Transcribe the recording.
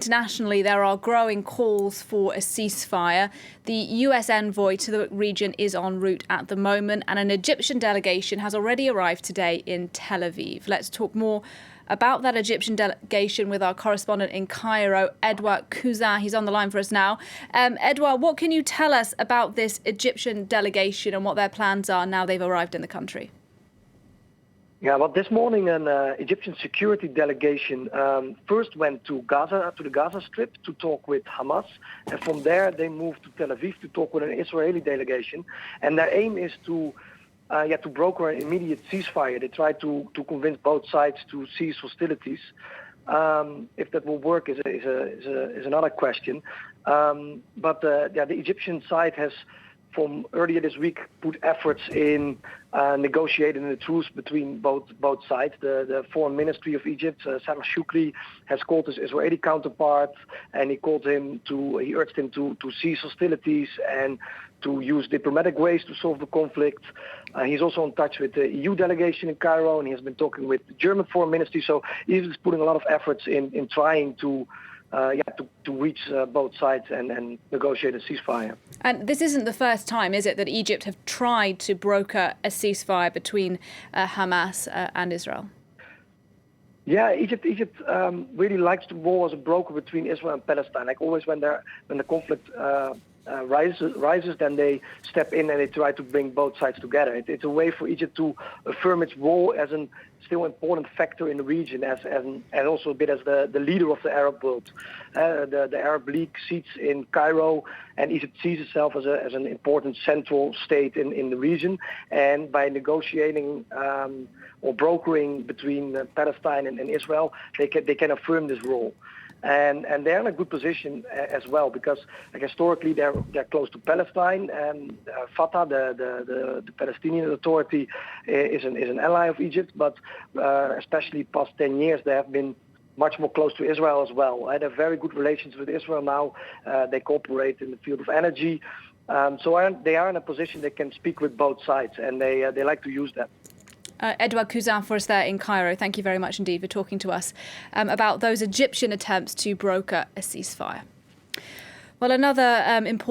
Internationally, there are growing calls for a ceasefire. The US envoy to the region is en route at the moment, and an Egyptian delegation has already arrived today in Tel Aviv. Let's talk more about that Egyptian delegation with our correspondent in Cairo, Edouard Cousin. He's on the line for us now. Edouard, what can you tell us about this Egyptian delegation and what their plans are now they've arrived in the country? Yeah, well, this morning an Egyptian security delegation first went to Gaza, to the Gaza Strip, to talk with Hamas, and from there they moved to Tel Aviv to talk with an Israeli delegation. And their aim is to broker an immediate ceasefire. They try to convince both sides to cease hostilities. If that will work is another question. But the Egyptian side has, from earlier this week, put efforts in negotiating the truce between both sides. The Foreign Ministry of Egypt, Sameh Shoukry, has called his Israeli counterpart, and he urged him to cease hostilities and to use diplomatic ways to solve the conflict. He's also in touch with the EU delegation in Cairo, and he has been talking with the German Foreign Ministry. So he's putting a lot of efforts in trying to reach both sides and negotiate a ceasefire. And this isn't the first time, is it, that Egypt have tried to broker a ceasefire between Hamas and Israel? Yeah, Egypt really likes to roll as a broker between Israel and Palestine. Like always, when the conflict rises, then they step in and they try to bring both sides together. It's a way for Egypt to affirm its role as an still important factor in the region, and also a bit as the leader of the Arab world. The Arab League seats in Cairo, and Egypt sees itself as an important central state in the region. And by negotiating or brokering between Palestine and Israel, they can affirm this role. And they're in a good position as well, because historically they're close to Palestine, and Fatah, the Palestinian Authority, is an ally of Egypt. But especially past 10 years, they have been much more close to Israel as well. They have very good relations with Israel now. They cooperate in the field of energy. So they are in a position they can speak with both sides, and they like to use that. Edouard Cousin for us there in Cairo. Thank you very much indeed for talking to us about those Egyptian attempts to broker a ceasefire. Well, another important